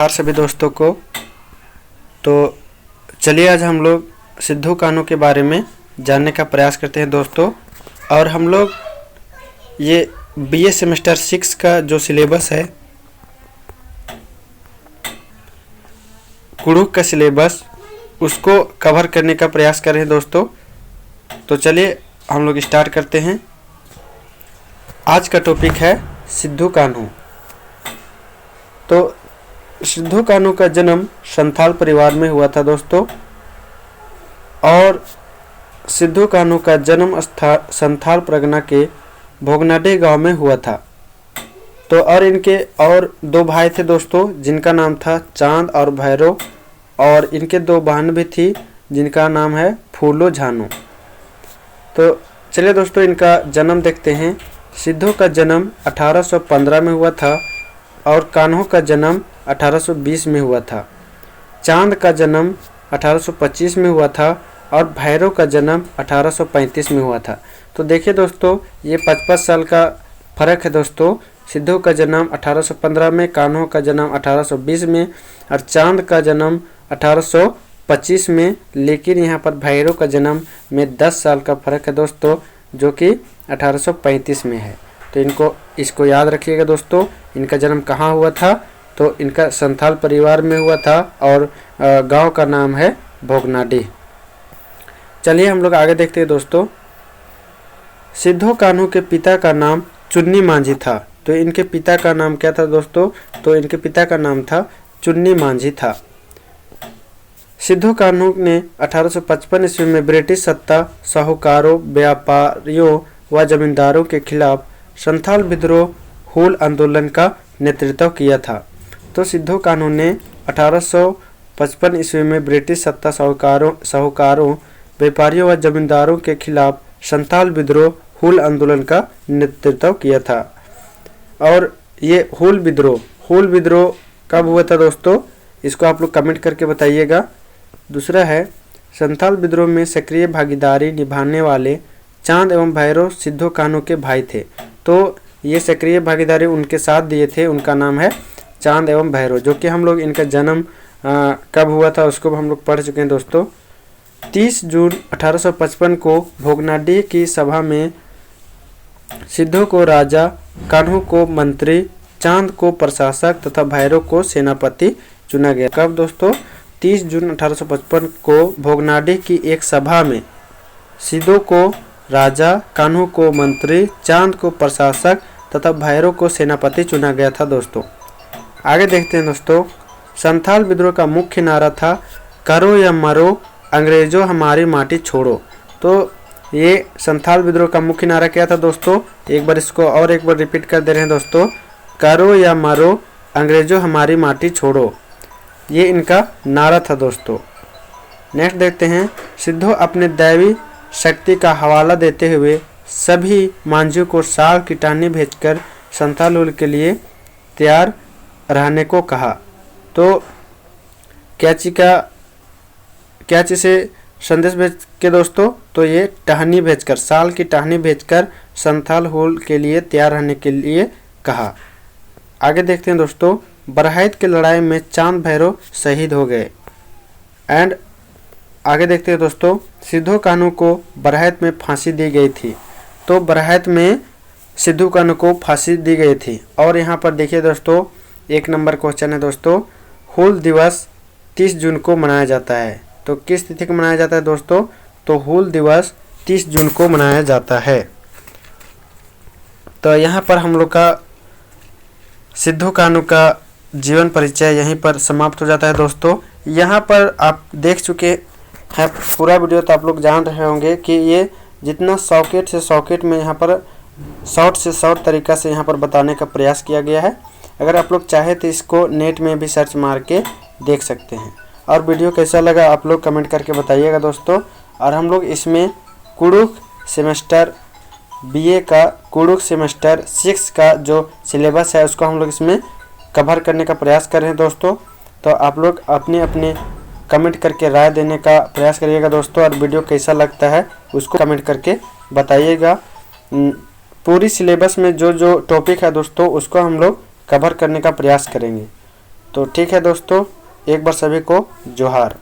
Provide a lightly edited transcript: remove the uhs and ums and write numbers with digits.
सभी दोस्तों को। तो चलिए आज हम लोग सिद्धू कान्हू के बारे में जानने का प्रयास करते हैं दोस्तों। और हम लोग ये बीए सेमेस्टर 6 का जो सिलेबस है, कुड़ुख का सिलेबस, उसको कवर करने का प्रयास कर रहे हैं दोस्तों। तो चलिए हम लोग स्टार्ट करते हैं। आज का टॉपिक है सिद्धू कान्हू। तो सिद्धू कान्हू का जन्म संथाल परिवार में हुआ था दोस्तों। और सिद्धू कान्हू का जन्म संथाल परगना के भोगनाडीह गांव में हुआ था। तो और इनके और दो भाई थे दोस्तों, जिनका नाम था चांद और भैरव, और इनके दो बहन भी थी जिनका नाम है फूलो झानो। तो चलिए दोस्तों इनका जन्म देखते हैं। सिद्धू का जन्म 1815 में हुआ था और कान्हू का जन्म 1820 में हुआ था। चांद का जन्म 1825 में हुआ था और भैरव का जन्म 1835 में हुआ था। तो देखिए दोस्तों, ये 55 साल का फर्क है दोस्तों। सिद्धू का जन्म 1815 में, कान्हू का जन्म 1820 में और चांद का जन्म 1825 में। लेकिन यहाँ पर भैरव का जन्म में 10 साल का फर्क है दोस्तों, जो कि 1835 में है। तो इसको याद रखिएगा दोस्तों। इनका जन्म कहाँ हुआ था? तो इनका संथाल परिवार में हुआ था और गांव का नाम है भोगनाडीह। चलिए हम लोग आगे देखते हैं दोस्तों। सिद्धू कान्हू के पिता का नाम चुन्नी मांझी था। तो इनके पिता का नाम क्या था दोस्तों? तो इनके पिता का नाम था चुन्नी मांझी था। सिद्धू कान्हू ने 1855 ईस्वी में ब्रिटिश सत्ता, साहूकारों, व्यापारियों व जमींदारों के खिलाफ संथाल विद्रोह हूल आंदोलन का नेतृत्व किया था। तो सिद्धू कान्हू ने 1855 ईस्वी में ब्रिटिश सत्ता, साहूकारों, व्यापारियों व जमींदारों के खिलाफ संथाल विद्रोह हूल आंदोलन का नेतृत्व किया था। और ये हूल विद्रोह कब हुआ था दोस्तों? इसको आप लोग कमेंट करके बताइएगा। दूसरा है, संथाल विद्रोह में सक्रिय भागीदारी निभाने वाले चांद एवं भैरव सिद्धू कान्हू के भाई थे। तो ये सक्रिय भागीदारी उनके साथ दिए थे, उनका नाम है चांद एवं भैरव, जो कि हम लोग इनका जन्म कब हुआ था उसको हम लोग पढ़ चुके हैं दोस्तों। 30 जून 1855 को भोगनाडीह की सभा में सिद्धू को राजा, कान्हू को मंत्री, चांद को प्रशासक तथा भैरव को सेनापति चुना गया। कब दोस्तों? 30 जून 1855 को भोगनाडीह की एक सभा में सिद्धू को राजा, कान्हू को मंत्री, चांद को प्रशासक तथा भैरव को सेनापति चुना गया था दोस्तों। आगे देखते हैं दोस्तों। संथाल विद्रोह का मुख्य नारा था, करो या मरो, अंग्रेजों हमारी माटी छोड़ो। तो ये संथाल विद्रोह का मुख्य नारा क्या था दोस्तों? एक बार इसको और एक बार रिपीट कर दे रहे हैं दोस्तों। करो या मरो, अंग्रेजों हमारी माटी छोड़ो, ये इनका नारा था दोस्तों। नेक्स्ट देखते हैं। सिद्धू अपने दैवी शक्ति का हवाला देते हुए सभी मांझियों को साल की टहनी भेजकर संथाल हूल के लिए तैयार रहने को कहा। तो क्या चीज़ से संदेश भेज के दोस्तों? तो ये टहनी भेजकर, साल की टहनी भेजकर संथाल हूल के लिए तैयार रहने के लिए कहा। आगे देखते हैं दोस्तों। बरहैत की लड़ाई में चांद भैरव शहीद हो गए। एंड आगे देखते हैं दोस्तों। सिद्धू कान्हू को बरहैत में फांसी दी गई थी। तो बरहैत में सिद्धू कान्हू को फांसी दी गई थी। और यहाँ पर देखिए दोस्तों, 1 नंबर क्वेश्चन है दोस्तों। हूल दिवस 30 जून को मनाया जाता है। तो किस तिथि को मनाया जाता है दोस्तों? तो हूल दिवस 30 जून को मनाया जाता है। तो यहाँ पर हम लोग का सिद्धू कान्हू का जीवन परिचय यहीं पर समाप्त हो जाता है दोस्तों। यहाँ पर आप देख चुके हैं पूरा वीडियो, तो आप लोग जान रहे होंगे कि ये जितना सॉकेट से सॉकेट में यहाँ पर शॉर्ट से शॉर्ट तरीका से यहाँ पर बताने का प्रयास किया गया है। अगर आप लोग चाहे तो इसको नेट में भी सर्च मार के देख सकते हैं। और वीडियो कैसा लगा आप लोग कमेंट करके बताइएगा दोस्तों। और हम लोग इसमें कुड़ुख सेमेस्टर बीए का कुड़ुख सेमेस्टर 6 का जो सिलेबस है उसको हम लोग इसमें कवर करने का प्रयास कर रहे हैं दोस्तों। तो आप लोग अपने अपने कमेंट करके राय देने का प्रयास करिएगा दोस्तों। और वीडियो कैसा लगता है उसको कमेंट करके बताइएगा। पूरी सिलेबस में जो जो टॉपिक है दोस्तों उसको हम लोग कवर करने का प्रयास करेंगे। तो ठीक है दोस्तों, एक बार सभी को जोहार।